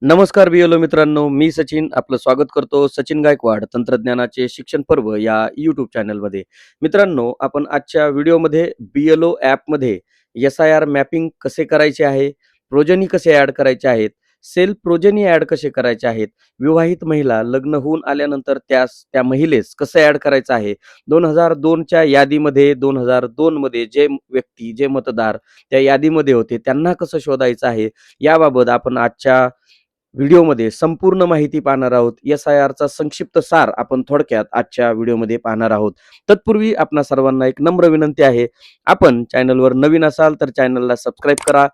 नमस्कार बीएलओ मित्रांनो, मी सचिन आपलं स्वागत करतो सचिन गायकवाड तंत्रज्ञानाचे शिक्षण पर्व या यूट्यूब चॅनलमध्ये. मित्रांनो, आपण आजच्या व्हिडिओमध्ये बीएलओ ॲपमध्ये एस-आय-आर मॅपिंग कसे करायचे आहे, प्रोजनी कसे ॲड करायचे आहेत, सेल्फ प्रोजनी ॲड कसे करायचे आहेत, विवाहित महिला लग्न होऊन आल्यानंतर त्या महिलेस कसं ॲड करायचं आहे, 2002च्या यादीमध्ये 2002 मध्ये जे व्यक्ती, जे मतदार त्या यादीमध्ये होते त्यांना कसं शोधायचं आहे, याबाबत आपण आजच्या व्हिडिओमध्ये संपूर्ण माहिती पाहणार आहोत. एस-आय-आरचा संक्षिप्त सार आपण थोडक्यात आजच्या व्हिडिओमध्ये पाहणार आहोत. तत्पूर्वी आपणा सर्वांना एक नम्र विनंती आहे, आपण चॅनलवर नवीन असाल तर चॅनलला सबस्क्राईब करा.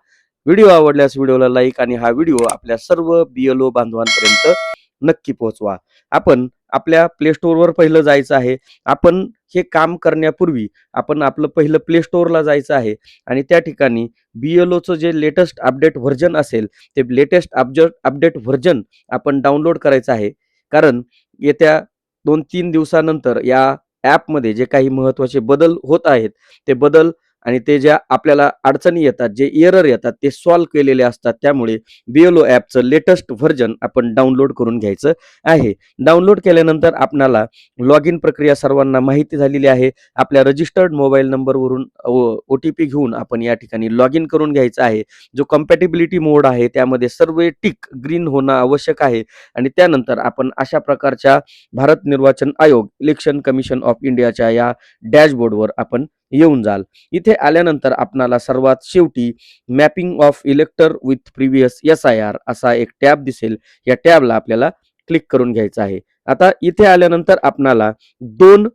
व्हिडिओ आवडल्यास व्हिडिओला लाईक आणि हा व्हिडिओ आपल्या सर्व बीएलओ बांधवांपर्यंत नक्की पोहोचवा. आपण आपल्या प्ले स्टोअरवर पहिलं जायचं आहे. आपण हे काम करण्यापूर्वी आपण आपलं पहिलं प्ले स्टोअरला जायचं आहे आणि त्या ठिकाणी बीएलओचं जे लेटेस्ट अपडेट व्हर्जन असेल ते लेटेस्ट अपडेट व्हर्जन आपण डाउनलोड करायचं आहे. कारण येत्या 2-3 दिवसानंतर या ॲपमध्ये जे काही महत्त्वाचे बदल होत आहेत, ते बदल आणि ते ज्या आपल्याला अडचणी येतात, जे एरर येतात ते सॉल्व्ह केलेले असतात. त्यामुळे बीएलओ ॲपचं लेटेस्ट व्हर्जन आपण डाउनलोड करून घ्यायचं आहे. डाउनलोड केल्यानंतर आपणाला लॉग इन प्रक्रिया सर्वांना माहिती झालेली आहे. आपल्या रजिस्टर्ड मोबाईल नंबरवरून ओ-टी-पी घेऊन आपण या ठिकाणी लॉग इन करून घ्यायचं आहे. जो कम्पॅटिबिलिटी मोड आहे त्यामध्ये सर्व टिक ग्रीन होणं आवश्यक आहे आणि त्यानंतर आपण अशा प्रकारच्या भारत निर्वाचन आयोग इलेक्शन कमिशन ऑफ इंडियाच्या या डॅशबोर्डवर आपण येऊन जाल. इथे आल्यानंतर आपणाला सर्वात शेवटी mapping of इलेक्टर with previous S-I-R असा एक टॅब दिसेल. या टॅबला आपल्याला क्लिक करून घ्यायचं आहे. आता इथे आल्यानंतर आपणाला 2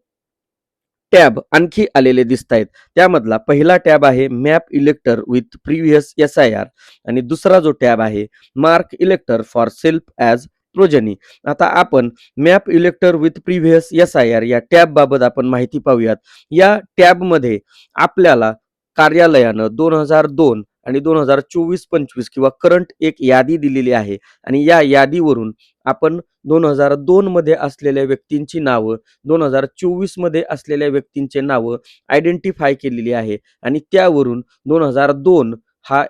टॅब आणखी आलेले दिसत आहेत. त्यामधला पहिला टॅब आहे मॅप इलेक्टर विथ प्रिव्हियस एस-आय-आर आणि दुसरा जो टॅब आहे mark इलेक्टर for self as progeny. आता आपण मॅप इलेक्टर विथ प्रिव्हियस एस-आय-आर या टॅब बाबत आपण माहिती पाहूयात. या टॅबमध्ये आपल्याला कार्यालयानं 2002 आणि 2024-25 किंवा करंट एक यादी दिलेली आहे आणि या यादीवरून आपण 2002 मध्ये असलेल्या व्यक्तींची नावं, 2024 मध्ये असलेल्या व्यक्तींचे नावं आयडेंटिफाय केलेली आहे आणि त्यावरून 2002 हा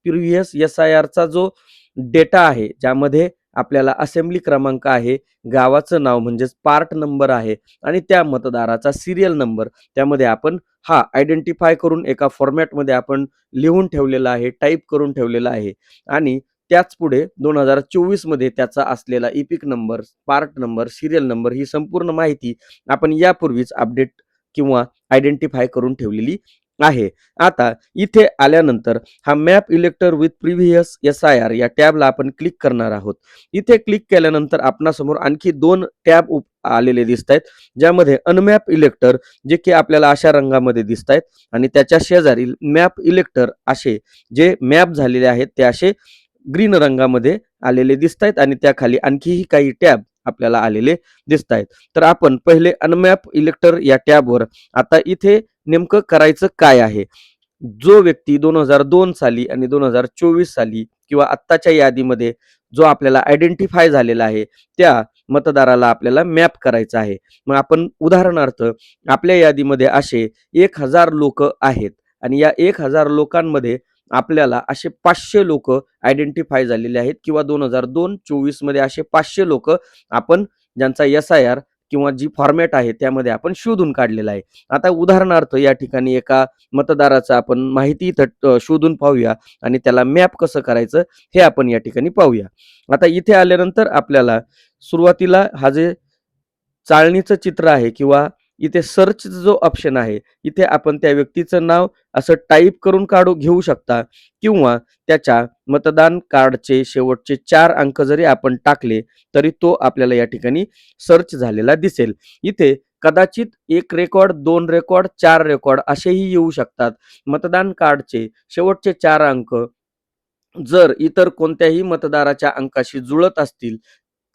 प्रिव्हियस एस-आय-आरचा जो डेटा आहे, ज्यामध्ये आपल्याला असेंब्ली क्रमांक आहे, गावाचं नाव म्हणजेच पार्ट नंबर आहे आणि त्या मतदाराचा सिरियल नंबर त्यामध्ये आपण हा आयडेंटिफाय करून एका फॉर्मॅटमध्ये आपण लिहून ठेवलेला आहे, टाईप करून ठेवलेला आहे आणि त्याच पुढे 2024 मध्ये त्याचा असलेला EPIC number, part number, serial number ही संपूर्ण माहिती आपण यापूर्वीच अपडेट किंवा आयडेंटिफाय करून ठेवलेली आहे. आता इथे आल्यानंतर हा मॅप इलेक्टर विथ प्रिव्हियस एस-आय-आर या टॅबला आपण क्लिक करणार आहोत. इथे क्लिक केल्यानंतर आपणासमोर आणखी 2 टॅब आलेले दिसत आहेत, ज्यामध्ये अनमॅप इलेक्टर जे की आपल्याला अशा रंगामध्ये दिसत आहेत आणि त्याच्या शेजारी मॅप इलेक्टर असे जे मॅप झालेले आहेत ते असे ग्रीन रंगामध्ये आलेले दिसत आहेत आणि त्याखाली आणखीही काही टॅब आपल्याला आलेले दिसत आहेत. तर आपण पहिले अनमॅप इलेक्टर या टॅबवर आता इथे नेमकं करायचं काय आहे. जो व्यक्ती 2002 साली आणि 2024 साली किंवा आत्ताच्या यादीमध्ये जो आपल्याला आयडेंटिफाय झालेला आहे त्या मतदाराला आपल्याला मॅप करायचा आहे. मग आपण उदाहरणार्थ आपल्या यादीमध्ये असे 1000 लोक आहेत आणि या 1000 लोकांमध्ये आपल्याला असे 500 लोक आयडेंटिफाय झालेले आहेत किंवा 2002-24 मध्ये असे 500 लोक आपण ज्यांचा एस-आय-आर किंवा जी फॉर्मॅट आहे त्यामध्ये आपण शोधून काढलेला आहे. आता उदाहरणार्थ या ठिकाणी एका मतदाराचं आपण माहिती शोधून पाहूया आणि त्याला मॅप कसं करायचं हे आपण या ठिकाणी पाहूया. आता इथे आल्यानंतर आपल्याला सुरुवातीला हा जे चाळणीचं चित्र आहे किंवा इथे सर्च जो ऑप्शन आहे, इथे आपण त्या व्यक्तीचं नाव असं टाईप करून घेऊ शकता किंवा त्याच्या मतदान कार्डचे शेवटचे 4 अंक जरी आपण टाकले तरी तो आपल्याला या ठिकाणी सर्च झालेला दिसेल. इथे कदाचित 1 रेकॉर्ड, 2 रेकॉर्ड, 4 रेकॉर्ड असेही येऊ शकतात. मतदान कार्डचे शेवटचे 4 अंक जर इतर कोणत्याही मतदाराच्या अंकाशी जुळत असतील,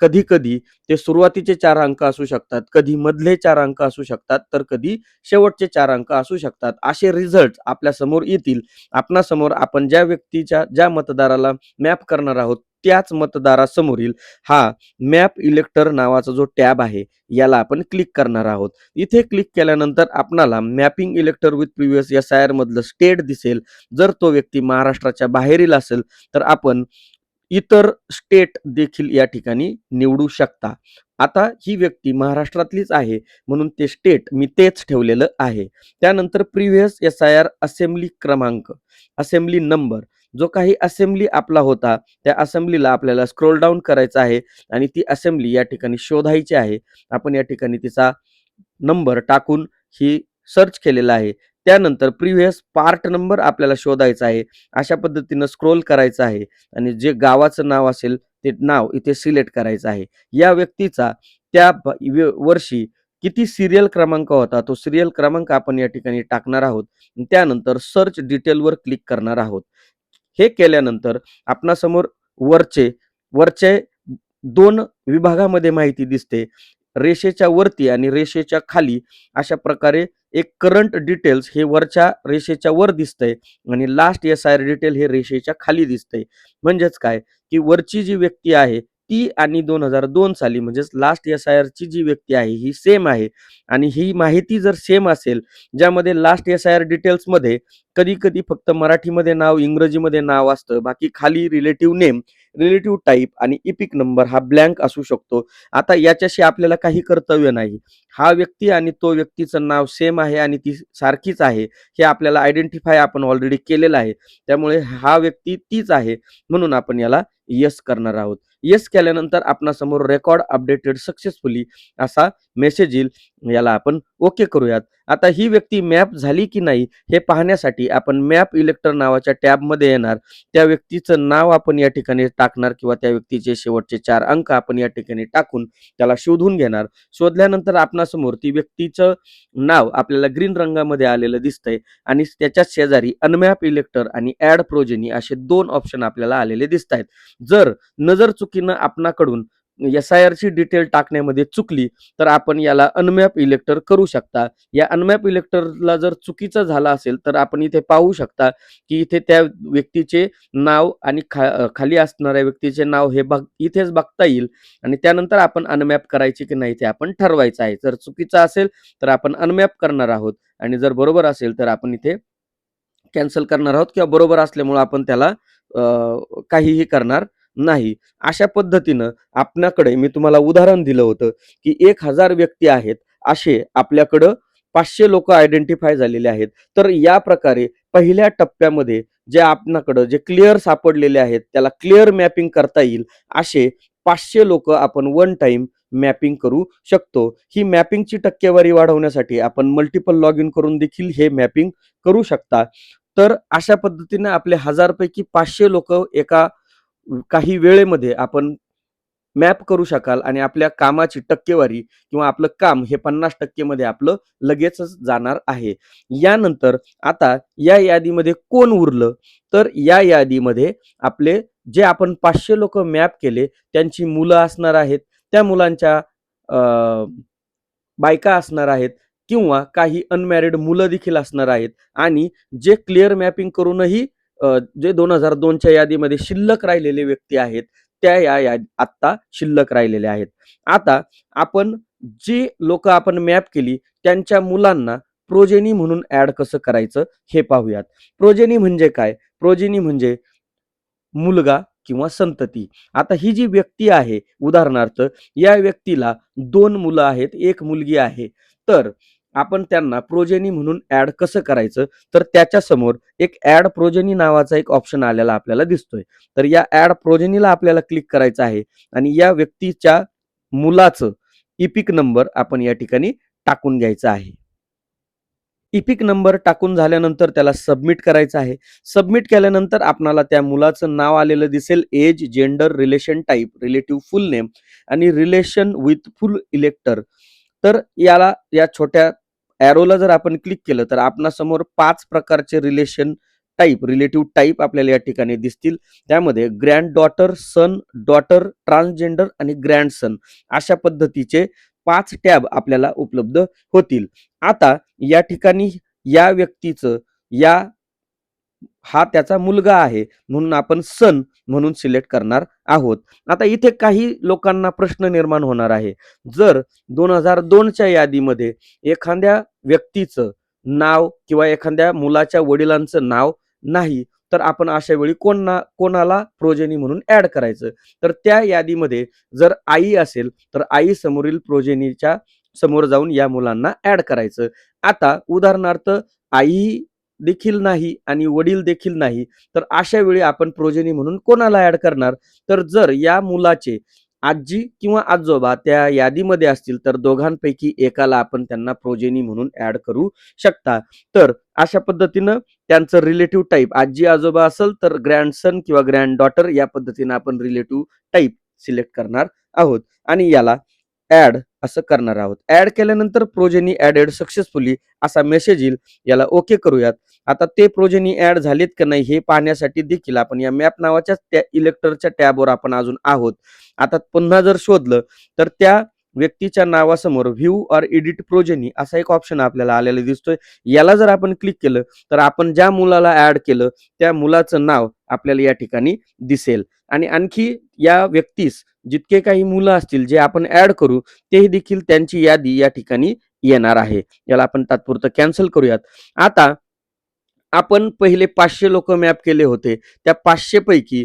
कधी-कधी ते सुरुवातीचे 4 अंक असू शकतात, कधी मधले 4 अंक असू शकतात, तर कधी शेवटचे 4 अंक असू शकतात. असे रिझल्ट आपल्या समोर येतील. आपणासमोर आपण ज्या मतदाराला मॅप करणार आहोत, त्याच मतदारासमोरील हा मॅप इलेक्टर नावाचा जो टॅब आहे, याला आपण क्लिक करणार आहोत. इथे क्लिक केल्यानंतर आपणाला मॅपिंग इलेक्टर विथ प्रिव्हियस एस-आय-आर मधलं स्टेट दिसेल. जर तो व्यक्ती महाराष्ट्राच्या बाहेरील असेल, तर आपण इतर स्टेट देखील या ठिकाणी निवडू शकता. आता ही व्यक्ती महाराष्ट्रातलीच आहे म्हणून ते स्टेट मी तेच ठेवलेलं आहे. त्यानंतर प्रिव्हियस SIR असेंब्ली क्रमांक, असेंब्ली नंबर, जो काही असेंब्ली आपला होता त्या असेंब्लीला आपल्याला स्क्रोल डाऊन करायचं आहे आणि ती असेंब्ली या ठिकाणी शोधायची आहे. आपण या ठिकाणी तिचा नंबर टाकून ही सर्च केलेला आहे. त्यानंतर प्रिव्हियस पार्ट नंबर आपल्याला शोधायचा आहे. अशा पद्धतीनं स्क्रोल करायचं आहे आणि जे गावाचं नाव असेल ते नाव इथे सिलेक्ट करायचं आहे. या व्यक्तीचा त्या वर्षी किती सीरियल क्रमांक होता तो सीरियल क्रमांक आपण या ठिकाणी टाकणार आहोत. त्यानंतर सर्च डिटेलवर क्लिक करणार आहोत. हे केल्यानंतर आपणासमोर वरचे वरचे 2 विभागामध्ये माहिती दिसते. रेषेच्या वरती आणि रेषेच्या खाली अशा प्रकारे एक करंट डिटेल्स हे वरच्या रेषेच्या वर दिसतंय आणि लास्ट SIR डिटेल हे रेषेच्या खाली दिसतंय. म्हणजेच काय, की वरची जी व्यक्ती आहे ती आणि 2002 साली म्हणजेच लास्ट SIRची जी व्यक्ती आहे ही सेम आहे आणि ही माहिती जर सेम असेल, ज्यामध्ये लास्ट SIR डिटेल्समध्ये कधी-कधी फक्त मराठीमध्ये नाव, इंग्रजीमध्ये नाव असतं. बाकी खाली रिलेटिव्ह नेम, रिलेटिव्ह टाइप आणि इपिक नंबर हा ब्लँक असू शकतो. आता याच्याशी आपल्याला काही कर्तव्य नाही. हा व्यक्ती आणि तो व्यक्तीचं नाव सेम आहे आणि ती सारखीच आहे. हे आपल्याला आयडेंटिफाय आपण ऑलरेडी केलेलं आहे. त्यामुळे हा व्यक्ती तीच आहे म्हणून आपण याला येस करणार आहोत. येस केल्यानंतर आपणासमोर रेकॉर्ड अपडेटेड सक्सेसफुली असा मेसेज येईल. याला आपण ओके करूयात. आता ही व्यक्ती मॅप झाली की नाही हे पाहण्यासाठी आपण मॅप इलेक्टर नावाच्या टॅबमध्ये येणार. त्या व्यक्तीचं नाव आपण या ठिकाणी टाकणार किंवा त्या व्यक्तीचे शेवटचे 4 अंक आपण या ठिकाणी टाकून त्याला शोधून घेणार. शोधल्यानंतर आपणासमोर ती व्यक्तीचं नाव आपल्याला ग्रीन रंगामध्ये आलेलं दिसतंय आणि त्याच्याच शेजारी अनमॅप इलेक्टर आणि ॲड प्रोजेनी असे 2 ऑप्शन आपल्याला आलेले दिसतायत. जर नजर चुकीनं आपणाकडून SIRची डिटेल टाकण्यामध्ये चुकली तर आपण याला अनमॅप इलेक्टर करू शकता. या अनमॅप इलेक्टरला जर चुकीचं झालं असेल तर आपण इथे पाहू शकता की इथे त्या व्यक्तीचे नाव आणि खाली असणाऱ्या व्यक्तीचे नाव हे इथेच बघता येईल आणि त्यानंतर आपण अनमॅप करायची की नाही ते आपण ठरवायचं आहे. जर चुकीचं असेल तर आपण अनमॅप करणार आहोत आणि जर बरोबर असेल तर आपण इथे कॅन्सल करणार आहोत किंवा बरोबर असल्यामुळे आपण त्याला काहीही करणार नाही. अशा पद्धतीनं आपल्याकडे मी तुम्हाला उदाहरण दिलं होतं, की 1000 व्यक्ती आहेत. असे आपल्याकडं 500 लोकं आयडेंटिफाय झालेले आहेत. तर या प्रकारे पहिल्या टप्प्यामध्ये जे आपल्याकडं जे क्लिअर सापडलेले आहेत, त्याला क्लिअर मॅपिंग करता येईल. असे 500 लोकं आपण वन टाईम मॅपिंग करू शकतो. ही मॅपिंगची टक्केवारी वाढवण्यासाठी आपण मल्टिपल लॉग इन करून देखील हे मॅपिंग करू शकता. तर अशा पद्धतीने आपले 1000 पैकी 500 लोकं एका काही वेळेमध्ये आपण मॅप करू शकाल आणि आपल्या कामाची टक्केवारी किंवा आपलं काम हे 50% मध्ये आपलं लगेचच जाणार आहे. यानंतर आता या यादीमध्ये कोण उरलं? तर या यादीमध्ये आपले जे आपण 500 लोकं मॅप केले त्यांची मुलं असणार आहेत. त्या मुलांच्या बायका असणार आहेत किंवा काही अनमॅरिड मुलं देखील असणार आहेत आणि जे क्लिअर मॅपिंग करूनही जे 2002च्या यादीमध्ये शिल्लक राहिलेले व्यक्ती आहेत, त्या आत्ता शिल्लक राहिलेल्या आहेत. आता आपण जी लोकं आपण मॅप केली त्यांच्या मुलांना प्रोजेनी म्हणून ॲड कसं करायचं हे पाहूयात. प्रोजेनी म्हणजे काय? प्रोजेनी म्हणजे मुलगा किंवा संतती. आता ही जी व्यक्ती आहे, उदाहरणार्थ या व्यक्तीला 2 मुलं आहेत, 1 मुलगी आहे. तर आपण त्यांना प्रोजेनी म्हणून ॲड कसं करायचं? तर त्याच्यासमोर एक ॲड प्रोजेनी नावाचा एक ऑप्शन आलेला आपल्याला दिसतोय. तर या ॲड प्रोजेनीला आपल्याला क्लिक करायचं आहे आणि या व्यक्तीच्या मुलाचं इपिक नंबर आपण या ठिकाणी टाकून घ्यायचा आहे. इपिक नंबर टाकून झाल्यानंतर त्याला सबमिट करायचं आहे. सबमिट केल्यानंतर आपणाला त्या मुलाचं नाव आलेलं दिसेल. Age, gender, relation type, relative full name आणि रिलेशन विथ फुल इलेक्टर. तर या छोट्या ॲरोला जर आपण क्लिक केलं तर आपणासमोर 5 प्रकारचे रिलेशन टाइप, रिलेटिव्ह टाइप आपल्याला या ठिकाणी दिसतील. त्यामध्ये ग्रँड डॉटर, सन, डॉटर, ट्रान्सजेंडर आणि ग्रँडसन अशा पद्धतीचे 5 टॅब आपल्याला उपलब्ध होतील. आता या ठिकाणी या व्यक्तीचं हा त्याचा मुलगा आहे म्हणून आपण सन म्हणून सिलेक्ट करणार आहोत. आता इथे काही लोकांना प्रश्न निर्माण होणार आहे. जर 2002च्या यादीमध्ये एखाद्या व्यक्तीचं नाव किंवा एखाद्या मुलाच्या वडिलांचं नाव नाही, तर आपण अशा वेळी कोणाला प्रोजेनी म्हणून ऍड करायचं. तर त्या यादीमध्ये जर आई असेल तर आई समोरील प्रोजेनीच्या समोर जाऊन या मुलांना ऍड करायचं. आता उदाहरणार्थ आई देखील नाही आणि वडील देखील नाही, तर अशा वेळी आपण प्रोजेनी म्हणून कोणाला ऍड करणार? तर जर या मुलाचे आजी किंवा आजोबा त्या यादीमध्ये असतील तर दोघांपैकी एकाला आपण त्यांना प्रोजेनी म्हणून ऍड करू शकता. तर अशा पद्धतीनं त्यांचं रिलेटिव्ह टाईप आजी आजोबा असेल तर ग्रँडसन किंवा ग्रँड डॉटर या पद्धतीनं आपण रिलेटिव्ह टाईप सिलेक्ट करणार आहोत आणि याला ऍड असं करणार आहोत. ऍड केल्यानंतर प्रोजेनी ऍडेड सक्सेसफुली असा मेसेज येईल. याला ओके करूयात. आता ते प्रोजेनी ऍड झालेत का नाही हे पाहण्यासाठी देखील आपण या मॅप नावाच्या त्या इलेक्टरच्या टॅबवर आपण अजून आहोत. आता पुन्हा जर शोधलं तर त्या व्यक्तीच्या नावासमोर व्ह्यू ऑर एडिट प्रोजेनी असा एक ऑप्शन आपल्याला आलेला दिसतोय. याला जर आपण क्लिक केलं तर आपण ज्या मुलाला ऍड केलं त्या मुलाचं नाव आपल्याला या ठिकाणी दिसेल आणि आणखी या व्यक्तीस जितके काही मुलं असतील जे आपण ऍड करू ते देखील त्यांची यादी या ठिकाणी येणार आहे. याला आपण तात्पुरतं कॅन्सल करूयात. आता आपण पहिले 500 लोक मॅप केले होते. त्या 500 पैकी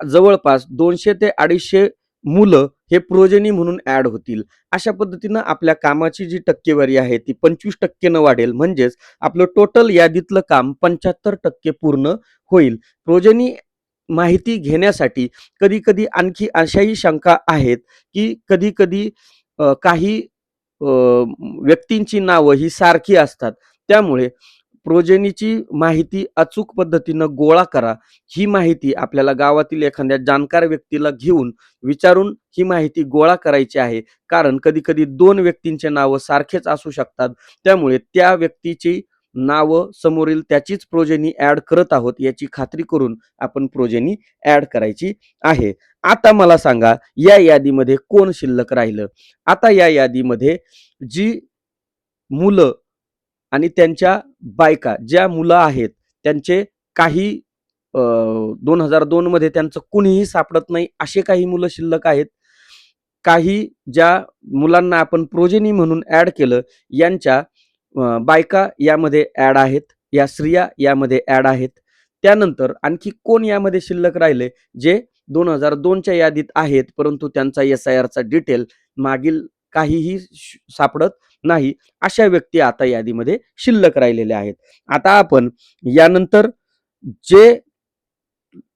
जवळपास 200 ते 250 मुलं हे प्रोजेनी म्हणून ऍड होतील. अशा पद्धतीनं आपल्या कामाची जी टक्केवारी आहे ती 25% न वाढेल. म्हणजेच आपलं टोटल यादीतलं काम 75% पूर्ण होईल. प्रोजेनी माहिती घेण्यासाठी कधी कधी आणखी अशाही शंका आहेत की कधी कधी काही व्यक्तींची नावं ही सारखी असतात. त्यामुळे प्रोजेनीची माहिती अचूक पद्धतीनं गोळा करा. ही माहिती आपल्याला गावातील एखाद्या जाणकार व्यक्तीला घेऊन विचारून ही माहिती गोळा करायची आहे. कारण कधी कधी 2 व्यक्तींचे नावं सारखेच असू शकतात. त्यामुळे त्या व्यक्तीची नावं समोरील त्याचीच प्रोजेनी ऍड करत आहोत याची खात्री करून आपण प्रोजेनी ऍड करायची आहे. आता मला सांगा या यादीमध्ये कोण शिल्लक राहिलं? आता या यादीमध्ये जी मुलं आणि त्यांच्या बायका ज्या मुलं आहेत त्यांचे काही 2002 मध्ये त्यांचं कुणीही सापडत नाही असे काही मुलं शिल्लक आहेत. काही ज्या मुलांना आपण प्रोजेनी म्हणून ऍड केलं यांच्या बायका यामध्ये ऍड आहेत. या स्त्रिया यामध्ये ऍड आहेत. त्यानंतर आणखी कोण यामध्ये शिल्लक राहिले जे 2002च्या यादीत आहेत परंतु त्यांचा SIR चा डिटेल मागील काहीही सापडत नाही. अशा व्यक्ती आता यादीमध्ये शिल्लक राहिलेल्या आहेत. आता आपण यानंतर जे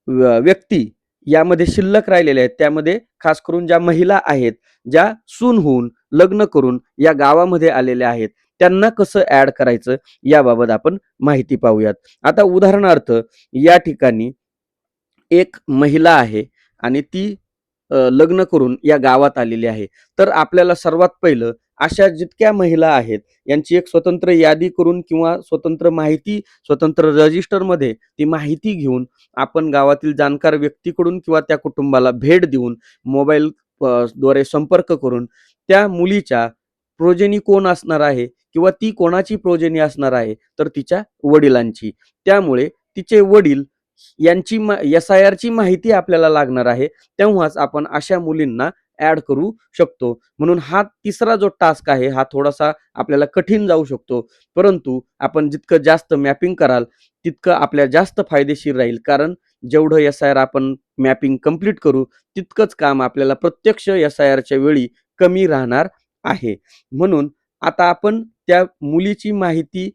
व्यक्ती यामध्ये शिल्लक राहिलेले आहेत त्यामध्ये खास करून ज्या महिला आहेत ज्या सून होऊन लग्न करून या गावामध्ये आलेल्या आहेत त्यांना कसं ऍड करायचं याबाबत आपण माहिती पाहूयात. आता उदाहरणार्थ या ठिकाणी एक महिला आहे आणि ती लग्न करून या गावात आलेली आहे. तर आपल्याला सर्वात पहिलं अशा जितक्या महिला आहेत यांची एक स्वतंत्र यादी करून किंवा स्वतंत्र माहिती स्वतंत्र रजिस्टरमध्ये ती माहिती घेऊन आपण गावातील जाणकार व्यक्तीकडून किंवा त्या कुटुंबाला भेट देऊन मोबाईल द्वारे संपर्क करून त्या मुलीच्या प्रोजेनी कोण असणार आहे किंवा ती कोणाची प्रोजेनी असणार आहे तर तिच्या वडिलांची. त्यामुळे तिचे वडील यांची SIR ची माहिती आपल्याला लागणार आहे. तेव्हाच आपण अशा मुलींना ऍड करू शकतो. म्हणून हा तिसरा जो टास्क आहे हा थोडासा आपल्याला कठीण जाऊ शकतो. परंतु आपण जितकं जास्त मॅपिंग कराल तितकं आपल्या जास्त फायदेशीर राहील. कारण जेवढं SIR आपण मॅपिंग कंप्लीट करू तितकंच काम आपल्याला प्रत्यक्ष SIR च्या वेळी कमी राहणार आहे. म्हणून आता आपण त्या मुलीची माहिती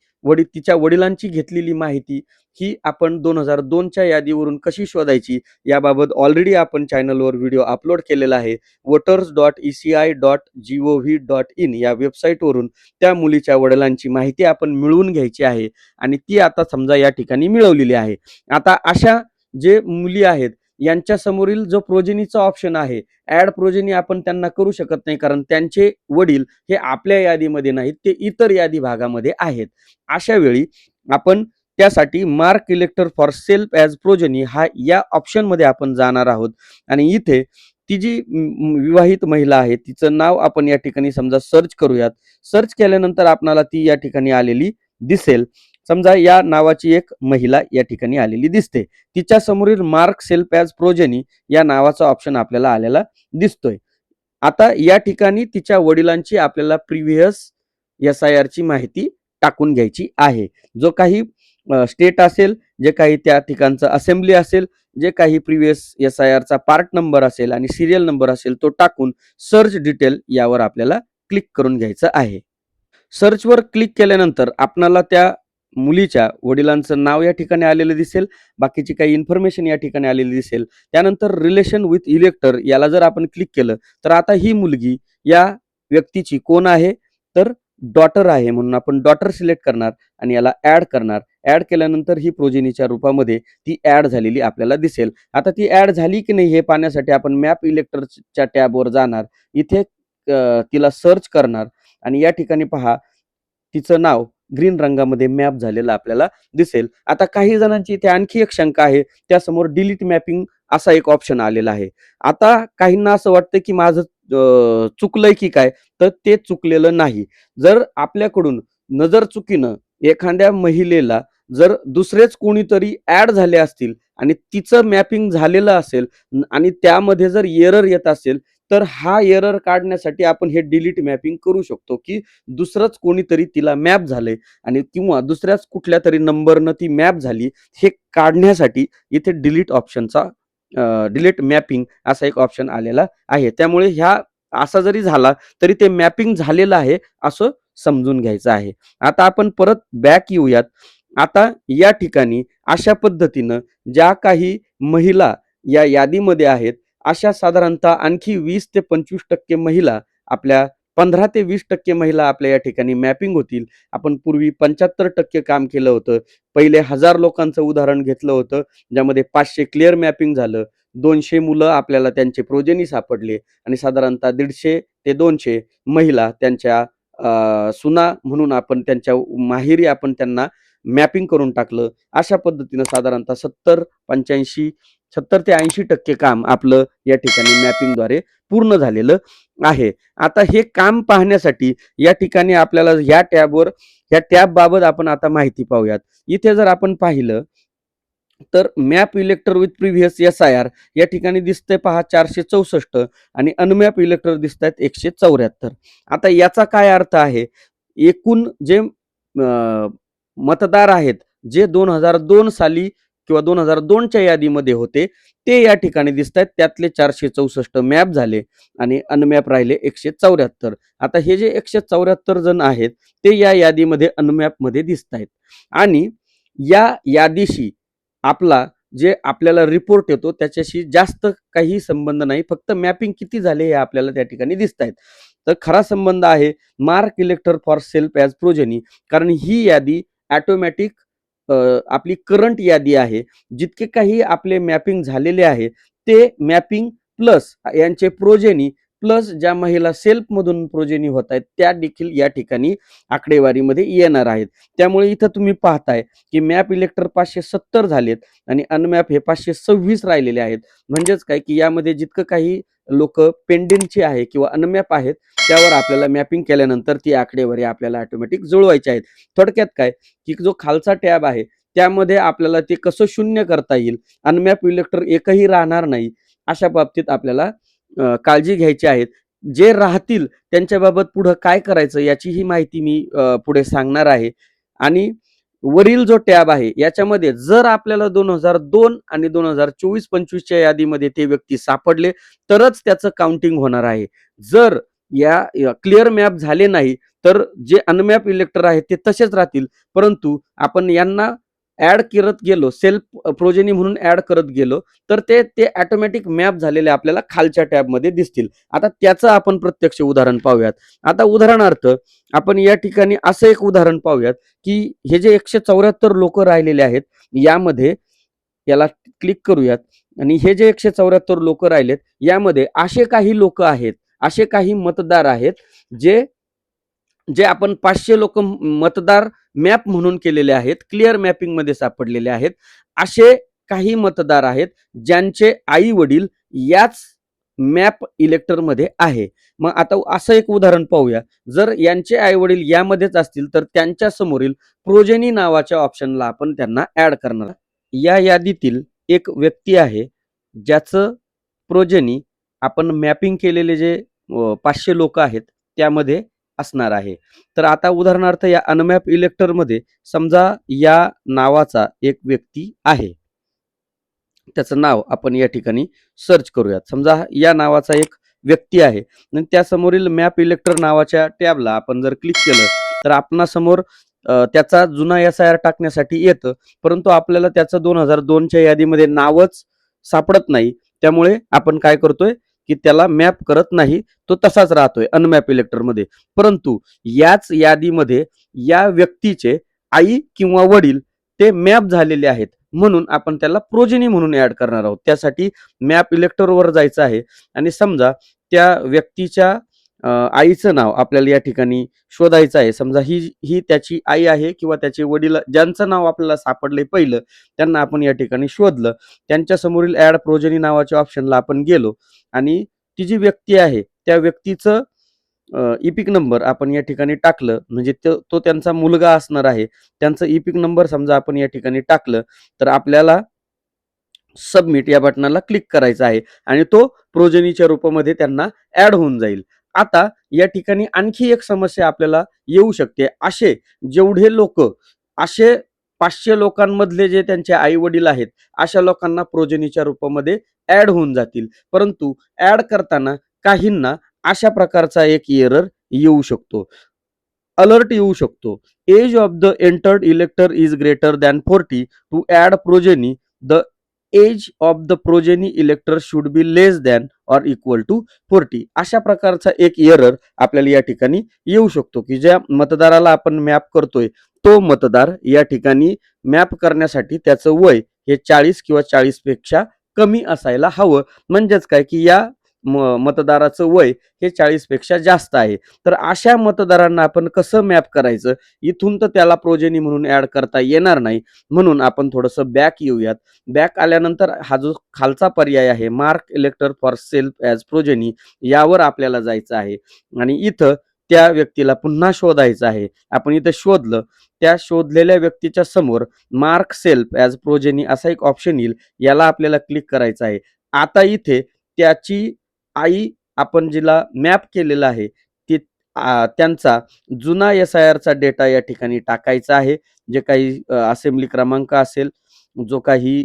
तिच्या वडिलांची घेतलेली माहिती ही आपण 2002च्या यादीवरून कशी शोधायची याबाबत ऑलरेडी आपण चॅनलवर व्हिडिओ अपलोड केलेला आहे. voters.eci.gov.in या वेबसाईटवरून त्या मुलीच्या वडिलांची माहिती आपण मिळवून घ्यायची आहे आणि ती आता समजा या ठिकाणी मिळवलेली आहे. आता अशा जे मुली आहेत यांच्या समोरील जो प्रोजेनीचा ऑप्शन आहे ऍड प्रोजेनी आपण त्यांना करू शकत नाही कारण त्यांचे वडील हे आपल्या यादीमध्ये नाहीत, ते इतर यादी भागामध्ये आहेत. अशा वेळी आपण त्यासाठी mark इलेक्टर for self as progeny हा या ऑप्शन मध्ये आपण जाणार आहोत आणि इथे ती जी विवाहित महिला आहे तिचं नाव आपण या ठिकाणी समजा सर्च करूयात. सर्च केल्यानंतर आपल्याला ती या ठिकाणी आलेली दिसेल. समजा या नावाची एक महिला या ठिकाणी आलेली दिसते. तिच्या समोरील मार्क सेल्फ ॲज प्रोजेनी या नावाचा ऑप्शन आपल्याला आलेला दिसतोय. आता या ठिकाणी तिच्या वडिलांची आपल्याला प्रिव्हियस SIR ची माहिती टाकून घ्यायची आहे. जो काही स्टेट असेल, जे काही त्या ठिकाणचं असेंब्ली असेल, जे काही प्रिव्हियस एस-आय-आरचा पार्ट नंबर असेल आणि सीरियल नंबर असेल तो टाकून सर्च डिटेल यावर आपल्याला क्लिक करून घ्यायचं आहे. सर्चवर क्लिक केल्यानंतर आपणाला त्या मुलीच्या वडिलांचं नाव या ठिकाणी आलेलं दिसेल. बाकीची काही इन्फॉर्मेशन या ठिकाणी आलेली दिसेल. त्यानंतर रिलेशन विथ इलेक्टर याला जर आपण क्लिक केलं, तर आता ही मुलगी या व्यक्तीची कोण आहे? तर डॉटर आहे. म्हणून आपण डॉटर सिलेक्ट करणार आणि याला ॲड करणार. ॲड केल्यानंतर ही प्रोजेनीच्या रूपामध्ये ती ॲड झालेली आपल्याला दिसेल. आता ती ॲड झाली की नाही हे पाहण्यासाठी आपण मॅप इलेक्टरच्या टॅबवर जाणार. इथे तिला सर्च करणार आणि या ठिकाणी पहा तिचं नाव ग्रीन रंगामध्ये मॅप झालेलं आपल्याला दिसेल. आता काही जणांची इथे आणखी एक शंका आहे. त्यासमोर डिलीट मॅपिंग असा एक ऑप्शन आलेला आहे. आता काहींना असं वाटतं की माझं चुकलंय की काय? तर ते चुकलेलं नाही. जर आपल्याकडून नजर चुकीनं एखाद्या महिलेला जर दुसरेच कोणीतरी ॲड झाले असतील आणि तिचं मॅपिंग झालेलं असेल आणि त्यामध्ये जर एरर येत असेल, तर हा एरर काढण्यासाठी आपण हे डिलीट मॅपिंग करू शकतो, की दुसरंच कोणीतरी तिला मॅप झालंय आणि किंवा दुसऱ्याच कुठल्या तरी नंबरनं ती मॅप झाली, हे काढण्यासाठी इथे डिलीट मॅपिंग असा एक ऑप्शन आलेला आहे. त्यामुळे असा जरी झाला तरी ते मॅपिंग झालेलं आहे असं समजून घ्यायचं आहे. आता आपण परत बॅक येऊयात. आता या ठिकाणी अशा पद्धतीनं ज्या काही महिला या यादीमध्ये आहेत, अशा साधारणतः आणखी 20 ते 25% महिला आपल्या 15 ते 20% महिला आपल्या या ठिकाणी मॅपिंग होतील. आपण पूर्वी 75% काम केलं होतं. पहिले 1000 लोकांचं उदाहरण घेतलं होतं, ज्यामध्ये 500 क्लिअर मॅपिंग झालं. 200 मुलं आपल्याला त्यांचे प्रोजेनी सापडले आणि साधारणतः 150 ते 200 महिला त्यांच्या सुना म्हणून आपण त्यांच्या माहेरी आपण त्यांना मॅपिंग करून टाकलं. अशा पद्धतीनं साधारणतः 70 ते 80% काम आपलं या ठिकाणी मॅपिंगद्वारे पूर्ण झालेलं आहे. आता हे काम पाहण्यासाठी या ठिकाणी आपल्याला ह्या टॅबबाबत आपण आता माहिती पाहूयात. इथे जर आपण पाहिलं तर मॅप इलेक्टर विथ प्रिव्हियस एस-आय-आर या ठिकाणी दिसतंय पहा 464 आणि अनमॅप इलेक्टर दिसतायत 174. आता याचा काय अर्थ आहे? एकूण जे मतदार आहेत, जे 2002 साली किंवा 2002च्या यादीमध्ये होते, ते या ठिकाणी दिसतायत. त्यातले 464 मॅप झाले आणि अनमॅप राहिले 174. आता हे जे 174 जण आहेत, ते या यादीमध्ये अनमॅपमध्ये दिसतायत आणि या यादीशी आपल्याला रिपोर्ट येतो त्याच्याशी जास्त काही संबंध नाही. फक्त मॅपिंग किती झाले हे आपल्याला त्या ठिकाणी दिसतायत. तर खरा संबंध आहे mark इलेक्टर for self as progeny, कारण ही यादी ऑटोमॅटिक आपली करंट यादी आहे. जितके काही आपले मॅपिंग झालेले आहे ते मॅपिंग प्लस यांचे प्रोजेनी प्लस ज्या महिला सेल्फमधून प्रोजेनी होत आहेत त्या देखील या ठिकाणी आकडेवारीमध्ये येणार आहेत. त्यामुळे इथं तुम्ही पाहताय की मॅप इलेक्टर 570 झालेत आणि अनमॅप हे 526 राहिलेले आहेत. म्हणजेच काय की यामध्ये जितकं काही लोक पेंडिंगचे आहे किंवा अनमॅप आहेत त्यावर आपल्याला मॅपिंग केल्यानंतर ती आकडेवारी आपल्याला ऑटोमॅटिक जुळवायची आहेत. थोडक्यात काय की जो खालचा टॅब आहे त्यामध्ये आपल्याला ते कसं शून्य करता येईल, अनमॅप इलेक्टर एकही राहणार नाही, अशा बाबतीत आपल्याला काळजी घ्यायची आहे. जे राहतील त्यांच्याबाबत पुढं काय करायचं याची ही माहिती मी पुढे सांगणार आहे. आणि वरील जो टॅब आहे याच्यामध्ये जर आपल्याला 2002 आणि 2024-25च्या यादीमध्ये ते व्यक्ती सापडले तरच त्याचं काउंटिंग होणार आहे. जर या क्लिअर मॅप झाले नाही तर जे अनमॅप इलेक्टर आहेत ते तसेच राहतील, परंतु आपण यांना ऍड करत गेलो, सेल्फ प्रोजेनी म्हणून ऍड करत गेलो तर ते ऑटोमॅटिक मॅप झालेले आपल्याला खालच्या टॅबमध्ये दिसतील. आता त्याचं आपण प्रत्यक्ष उदाहरण पाहूयात. आता उदाहरणार्थ आपण या ठिकाणी असं एक उदाहरण पाहूयात की हे जे 174 लोक राहिलेले आहेत यामध्ये याला क्लिक करूयात आणि हे जे 174 लोक राहिलेत यामध्ये असे काही लोक आहेत, असे काही मतदार आहेत जे जे आपण 500 लोक मतदार मॅप म्हणून केलेले आहेत, क्लिअर मॅपिंग मध्ये सापडलेले आहेत. असे काही मतदार आहेत ज्यांचे आई वडील याच मॅप इलेक्टर मध्ये आहे. मग आता असं एक उदाहरण पाहूया. जर यांचे आई वडील यामध्येच असतील तर त्यांच्या समोरील प्रोजेनी नावाच्या ऑप्शनला आपण त्यांना ऍड करणार. या यादीतील एक व्यक्ती आहे ज्याचं प्रोजेनी आपण मॅपिंग केलेले जे 500 लोक आहेत त्यामध्ये असणार आहे. तर आता उदाहरणार्थ या अनमॅप इलेक्टरमध्ये समजा या नावाचा एक व्यक्ती आहे. त्याचं नाव आपण या ठिकाणी सर्च करूयात. समजा या नावाचा एक व्यक्ती आहे आणि त्यासमोरील मॅप इलेक्टर नावाच्या टॅबला आपण जर क्लिक केलं तर आपणासमोर त्याचा जुना SIR टाकण्यासाठी येतं, परंतु आपल्याला त्याचं 2002च्या यादीमध्ये नावच सापडत नाही. त्यामुळे आपण काय करतोय की त्याला मॅप करत नाही, तो तसाच राहतोय अनमॅप इलेक्टरमध्ये. परंतु याच यादीमध्ये या व्यक्तीचे आई किंवा वडील ते मॅप झालेले आहेत, म्हणून आपण त्याला प्रोजेनी म्हणून ऍड करणार आहोत. त्यासाठी मॅप इलेक्टरवर जायचं आहे आणि समजा त्या व्यक्तीच्या आईचं नाव आपल्याला या ठिकाणी शोधायचं आहे. समजा ही ही त्याची आई आहे किंवा त्याचे वडील ज्यांचं नाव आपल्याला सापडले पहिलं, त्यांना आपण या ठिकाणी शोधलं. त्यांच्या समोरील ऍड प्रोजेनी नावाच्या ऑप्शनला आपण गेलो आणि ती जी व्यक्ती आहे त्या व्यक्तीचं इपिक नंबर आपण या ठिकाणी टाकलं, म्हणजे तो त्यांचा मुलगा असणार आहे. त्यांचं इपिक नंबर समजा आपण या ठिकाणी टाकलं तर आपल्याला सबमिट या बटनाला क्लिक करायचं आहे आणि तो प्रोजेनीच्या रूपामध्ये त्यांना ऍड होऊन जाईल. आता या ठिकाणी आणखी एक समस्या आपल्याला येऊ शकते. जेवढे लोक असे 500 लोकांमधले जे त्यांचे आई वडील आहेत, अशा लोकांना प्रोजेनीच्या रूपामध्ये ऍड होऊन जातील. परंतु ऍड करताना काहींना अशा प्रकारचा एक एरर येऊ शकतो, अलर्ट येऊ शकतो. Age of the entered elector is greater than 40 to add progeny. The age of the progeny elector should be less than or equal to 40. अशा प्रकारचा एक एरर आपल्याला या ठिकाणी येऊ शकतो की ज्या मतदाराला आपण मॅप करतोय तो मतदार या ठिकाणी मॅप करण्यासाठी त्याचं वय हे 40 किंवा 40 पेक्षा कमी असायला हवं. म्हणजेच काय की या मतदाराचं वय हे 40 पेक्षा जास्त आहे. तर अशा मतदारांना आपण कसं मॅप करायचं, इथून तर त्याला प्रोजेनी म्हणून ऍड करता येणार नाही. म्हणून आपण थोडंसं बॅक येऊयात. बॅक आल्यानंतर हा जो खालचा पर्याय आहे mark इलेक्टर for self as progeny, यावर आपल्याला जायचं आहे आणि इथं त्या व्यक्तीला पुन्हा शोधायचं आहे. आपण इथं शोधलं, त्या शोधलेल्या व्यक्तीच्या समोर मार्क सेल्फ ॲज प्रोजेनी असा एक ऑप्शन येईल, याला आपल्याला क्लिक करायचं आहे. आता इथे त्याची आई आपण जिला मॅप केलेला आहे ती त्यांचा जुना SIR चा डेटा या ठिकाणी टाकायचा आहे. जे काही असेंब्ली क्रमांक असेल, जो काही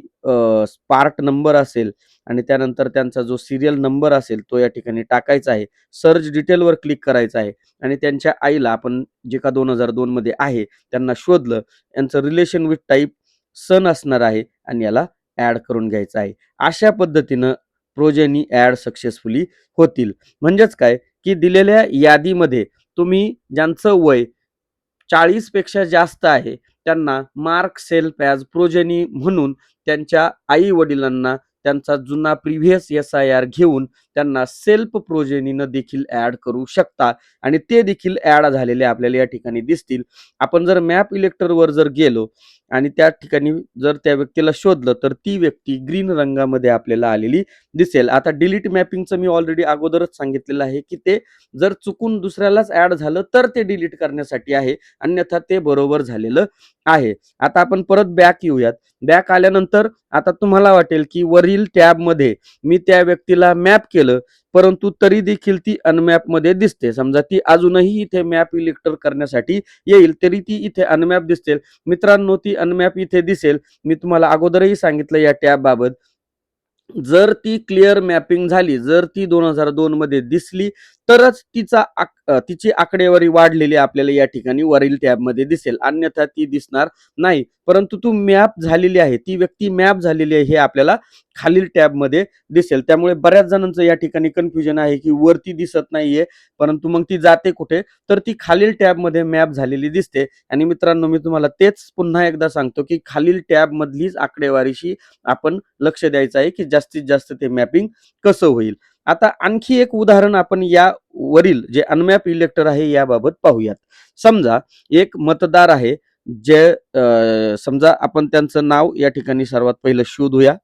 पार्ट नंबर असेल आणि त्यानंतर त्यांचा जो सिरियल नंबर असेल तो या ठिकाणी टाकायचा आहे. सर्च डिटेलवर क्लिक करायचं आहे आणि त्यांच्या आईला आपण जे का 2002 मध्ये आहे त्यांना शोधलं. यांचं रिलेशन विथ टाईप सन असणार आहे आणि याला ऍड करून घ्यायचं आहे. अशा पद्धतीनं प्रोजेनी ऍड सक्सेसफुली होतील. म्हणजेच काय की दिलेल्या यादीमध्ये तुम्ही ज्यांचं वय 40 पेक्षा जास्त आहे त्यांना मार्क सेल्फ ॲज प्रोजेनी म्हणून त्यांच्या आई वडिलांना त्यांचा जुना प्रिव्हियस SIR घेऊन त्यांना सेल्फ प्रोजेनीनं देखील ऍड करू शकता आणि ते देखील ऍड झालेले आपल्याला या ठिकाणी दिसतील. आपण जर मॅप इलेक्टरवर जर गेलो आणि त्या ठिकाणी जर त्या व्यक्तीला शोधलं तर ती व्यक्ती ग्रीन रंगामध्ये आपल्याला आलेली दिसेल. आता डिलीट मॅपिंगचं मी ऑलरेडी अगोदरच सांगितलेलं आहे की ते जर चुकून दुसऱ्यालाच ऍड झालं तर ते डिलीट करण्यासाठी आहे, अन्यथा ते बरोबर झालेलं आहे. आता आपण परत बॅक येऊयात. बॅक आल्यानंतर आता तुम्हाला वाटेल की वरील टॅबमध्ये मी त्या व्यक्तीला मॅप केलं, परंतु तरी देखील ती अनमॅप मध्ये दिसते. समजा ती अजूनही इथे मॅप इलेक्टर करण्यासाठी येईल तरी ती इथे अनमॅप दिसते. मित्रांनो, ती अनमॅप इथे दिसेल. मी तुम्हाला अगोदरही सांगितलं या टॅब बाबत, जर ती क्लिअर मॅपिंग झाली, जर ती 2002 मध्ये दिसली तरच तिची आकडेवारी वाढलेली आपल्याला या ठिकाणी वरील टॅबमध्ये दिसेल, अन्यथा ती दिसणार नाही. परंतु ती मॅप झालेली आहे, ती व्यक्ती मॅप झालेली आहे हे आपल्याला खालील टॅबमध्ये दिसेल. त्यामुळे बऱ्याच जणांचं या ठिकाणी कन्फ्युजन आहे की वरती दिसत नाहीये, परंतु मग ती जाते कुठे, तर ती खालील टॅबमध्ये मॅप झालेली दिसते. आणि मित्रांनो, मी तुम्हाला तेच पुन्हा एकदा सांगतो की खालील टॅब मधलीच आकडेवारीशी आपण लक्ष द्यायचं आहे की जास्तीत जास्त ते मॅपिंग कसं होईल. आता आणखी एक उदाहरण आपण या वरील जे अनमॅप इलेक्टर आहे याबाबत पाहूयात. समजा एक मतदार आहे, जे समजा आपण त्यांचं नाव या ठिकाणी सर्वात पहिलं शोधूया.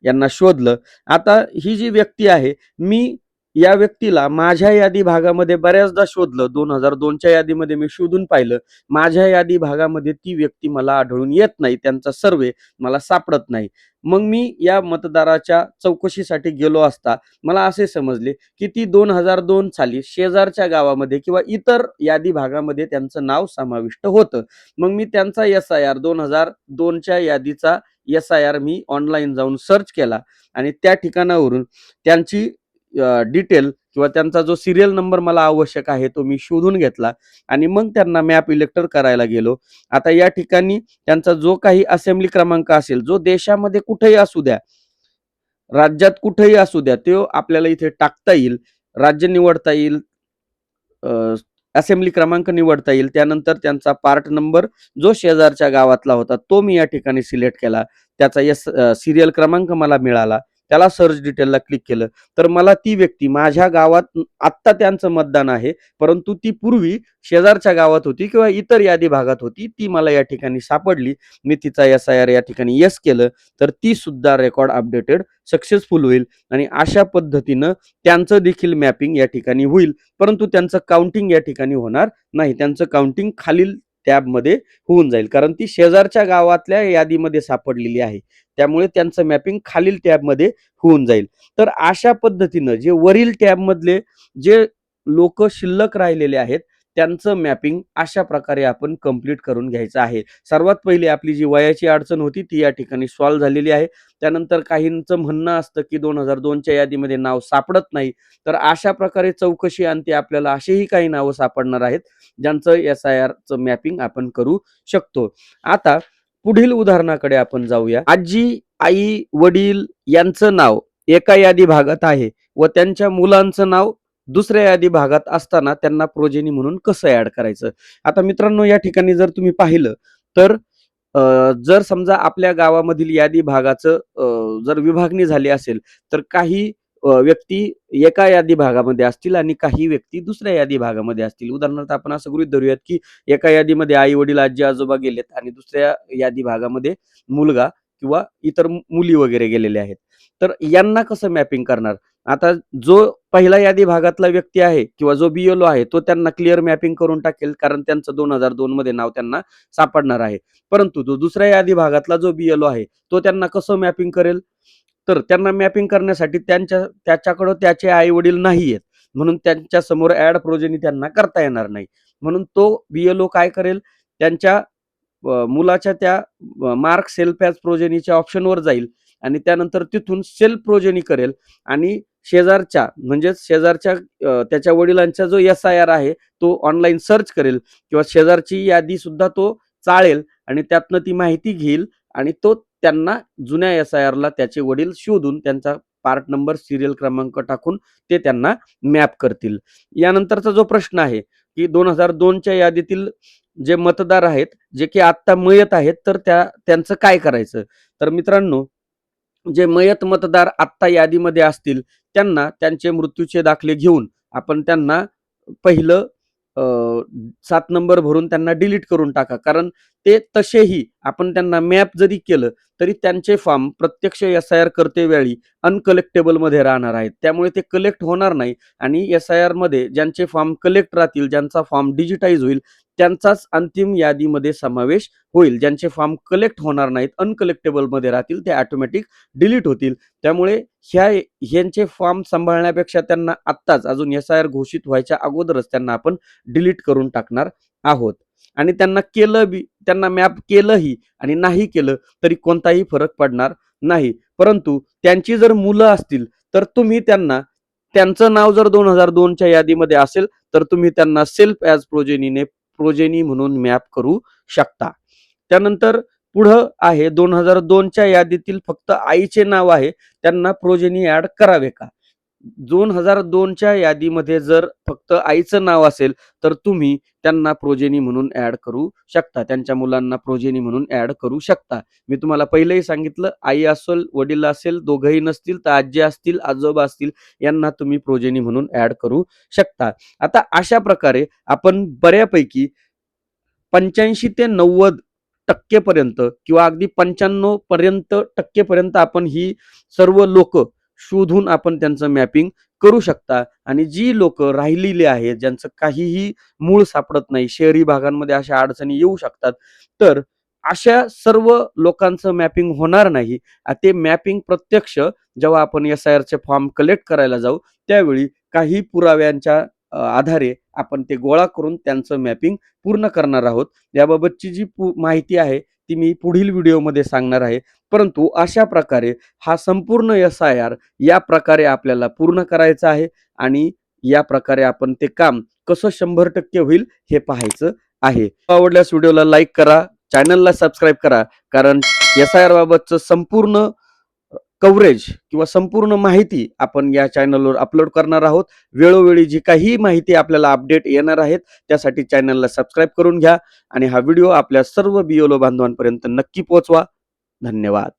यांना शोधलं. आता ही जी व्यक्ती आहे, मी या व्यक्तीला माझ्या यादी भागामध्ये बऱ्याचदा शोधलं. 2002च्या यादीमध्ये मी शोधून पाहिलं. माझ्या यादी भागामध्ये ती व्यक्ती मला आढळून येत नाही. त्यांचा सर्व्हे मला सापडत नाही. मग मी या मतदाराच्या चौकशीसाठी गेलो असता मला असे समजले, की ती 2002 साली शेजारच्या गावामध्ये किंवा इतर यादी भागामध्ये त्यांचं नाव समाविष्ट होतं. मग मी त्यांचा एस-आय-आर 2002च्या यादीचा एस-आय-आर मी ऑनलाईन जाऊन सर्च केला आणि त्या ठिकाणावरून त्यांची डिटेल किंवा त्यांचा जो सीरियल नंबर मला आवश्यक आहे तो मी शोधून घेतला आणि मग त्यांना मॅप इलेक्टर करायला गेलो. आता या ठिकाणी त्यांचा जो काही असेंब्ली क्रमांक असेल, जो देशामध्ये कुठेही असू द्या, राज्यात कुठेही असू द्या, तो आपल्याला इथे टाकता येईल. राज्य निवडता येईल, असेंब्ली क्रमांक निवडता येईल. त्यानंतर त्यांचा पार्ट नंबर जो शेजारच्या गावातला होता तो मी या ठिकाणी सिलेक्ट केला. त्याचा सीरियल क्रमांक मला मिळाला. त्याला सर्च डिटेलला क्लिक केलं तर मला ती व्यक्ती माझ्या गावात आत्ता त्यांचं मतदान आहे, परंतु ती पूर्वी शेजारच्या गावात होती किंवा इतर यादी भागात होती, ती मला या ठिकाणी सापडली. मी तिचा एस-आय-आर या ठिकाणी येस केलं तर ती सुद्धा रेकॉर्ड अपडेटेड सक्सेसफुल होईल आणि अशा पद्धतीनं त्यांचं देखील मॅपिंग या ठिकाणी होईल. परंतु त्यांचं काउंटिंग या ठिकाणी होणार नाही. त्यांचं काउंटिंग खालील टॅबमध्ये होऊन जाईल, कारण ती शेजारच्या गावातल्या यादीमध्ये सापडलेली आहे. त्यामुळे त्यांचं मॅपिंग खालील टॅबमध्ये होऊन जाईल. तर अशा पद्धतीनं जे वरील टॅबमधले जे लोक शिल्लक राहिलेले आहेत त्यांचं मॅपिंग अशा प्रकारे आपण कंप्लीट करून घ्यायचं आहे. सर्वात पहिली आपली जी वयाची अडचण होती ती या ठिकाणी सॉल्व्ह झालेली आहे. त्यानंतर काहींचं म्हणणं असतं की 2002च्या यादीमध्ये नाव सापडत नाही. तर अशा प्रकारे चौकशी अंती आपल्याला अशीही काही नावं सापडणार आहेत ज्यांचं एस-आय-आरचं मॅपिंग आपण करू शकतो. आता पुढील उदाहरणाकडे आपण जाऊया. आजी, आई, वडील यांचं नाव एका यादी भागात आहे व त्यांच्या मुलांचं नाव दुसऱ्या यादी भागात असताना त्यांना प्रोजेनी म्हणून कसं ऍड करायचं. आता मित्रांनो या ठिकाणी जर तुम्ही पाहिलं तर जर समजा आपल्या गावामधील यादी भागाचं जर विभागणी झाली असेल तर काही व्यक्ती एका यादी भागामध्ये असतील आणि काही व्यक्ती दुसऱ्या यादी भागामध्ये असतील. उदाहरणार्थ आपण असं गृहीत धरूयात की एका यादीमध्ये आई वडील आजी आजोबा गेलेत आणि दुसऱ्या यादी भागामध्ये मुलगा किंवा इतर मुली वगैरे गेलेले आहेत. तर यांना कसं मॅपिंग करणार. आता जो पहिला यादी भागातला व्यक्ती आहे किंवा जो BLO आहे तो त्यांना क्लिअर मॅपिंग करून टाकेल, कारण त्यांचं 2002 मध्ये नाव त्यांना सापडणार आहे. परंतु जो दुसऱ्या यादी भागातला जो BLO आहे तो त्यांना कसं मॅपिंग करेल. तर त्यांना मॅपिंग करण्यासाठी त्याच्याकडे त्याचे आई वडील नाहीयेत, म्हणून त्यांच्या समोर ऍड प्रोजेनी त्यांना करता येणार नाही. म्हणून तो BLO काय करेल, त्यांच्या मुलाच्या त्या मार्क सेल्फ ॲज प्रोजेनीच्या ऑप्शनवर जाईल आणि त्यानंतर तिथून सेल्फ प्रोजेनी करेल आणि शेजारच्या म्हणजेच शेजारच्या त्याच्या वडिलांचा जो एस-आय-आर आहे तो ऑनलाईन सर्च करेल किंवा शेजारची यादी सुद्धा तो चाळेल आणि त्यातनं ती माहिती घेईल आणि तो त्यांना जुन्या एस-आय-आरला त्याचे वडील शोधून त्यांचा पार्ट नंबर सिरियल क्रमांक टाकून ते त्यांना मॅप करतील. यानंतरचा जो प्रश्न आहे की 2002च्या यादीतील जे मतदार आहेत, जे की आत्ता मयत आहेत, तर त्यांचं काय करायचं. तर मित्रांनो जे मयत मतदार आत्ता यादीमध्ये असतील त्यांना त्यांचे मृत्यूचे दाखले घेऊन आपण त्यांना पहिलं 7 नंबर भरून त्यांना डिलीट करून टाका. कारण ते तसेही आपण त्यांना मॅप जरी केलं तरी त्यांचे फॉर्म प्रत्यक्ष एस-आय-आर करतेवेळी अनकलेक्टेबल मध्ये राहणार आहेत. त्यामुळे ते कलेक्ट होणार नाही आणि एस-आय-आर मध्ये ज्यांचे फॉर्म कलेक्ट राहतील, ज्यांचा फॉर्म डिजिटाइज होईल त्यांचाच अंतिम यादीमध्ये समावेश होईल. ज्यांचे फॉर्म कलेक्ट होणार नाहीत, अनकलेक्टेबल मध्ये राहतील, ते ऑटोमॅटिक डिलीट होतील. त्यामुळे ह्यांचे फॉर्म सांभाळण्यापेक्षा त्यांना आत्ताच अजून एस-आय-आर घोषित व्हायच्या अगोदरच त्यांना आपण डिलीट करून टाकणार आहोत. आणि त्यांना मॅप केलंही आणि नाही केलं तरी कोणताही फरक पडणार नाही. परंतु त्यांची जर मुलं असतील तर तुम्ही त्यांचं नाव जर 2002च्या यादीमध्ये असेल तर तुम्ही त्यांना सेल्फ ॲज प्रोजेनी म्हणून मॅप करू शकता. त्यानंतर पुढं आहे 2002च्या यादीतील फक्त आईचे नाव आहे, त्यांना प्रोजेनी ऍड करावे का. 2002च्या यादीमध्ये जर फक्त आईचं नाव असेल तर तुम्ही त्यांना प्रोजेनी म्हणून ऍड करू शकता. त्यांच्या मुलांना प्रोजेनी म्हणून ऍड करू शकता. मी तुम्हाला पहिलेही सांगितलं, आई असेल, वडील असेल, दोघंही नसतील तर आजी असतील, आजोबा असतील, यांना तुम्ही प्रोजेनी म्हणून ऍड करू शकता. आता अशा प्रकारे आपण बऱ्यापैकी 85 ते 90% पर्यंत किंवा अगदी 95% पर्यंत आपण ही सर्व लोक शोधून आपण त्यांचं मॅपिंग करू शकता. आणि जी लोकं राहिलेली आहेत, ज्यांचं काहीही मूळ सापडत नाही, शहरी भागांमध्ये अशा अडचणी येऊ शकतात. तर अशा सर्व लोकांचं मॅपिंग होणार नाही. ते मॅपिंग प्रत्यक्ष जेव्हा आपण एस-आय-आरचे फॉर्म कलेक्ट करायला जाऊ, त्यावेळी काही पुराव्यांच्या आधारे आपण ते गोळा करून त्यांचं मॅपिंग पूर्ण करणार आहोत. याबाबतची जी माहिती आहे, ती मी पुढील व्हिडिओमध्ये सांगणार आहे. परंतु अशा प्रकारे हा संपूर्ण एस-आय-आर या प्रकारे आपल्याला पूर्ण करायचा आहे आणि या प्रकारे आपण ते काम कसं 100% होईल हे पाहायचं आहे. आवडल्यास व्हिडिओला लाईक करा, चॅनलला सबस्क्राईब करा. कारण एस-आय-आर बाबतचं संपूर्ण कव्हरेज किंवा संपूर्ण माहिती आपण या चॅनलवर अपलोड करणार आहोत. वेळोवेळी जी काही माहिती आपल्याला अपडेट येणार आहेत, त्यासाठी चॅनलला सबस्क्राईब करून घ्या आणि हा व्हिडिओ आपल्या सर्व BLO बांधवांपर्यंत नक्की पोहोचवा. धन्यवाद.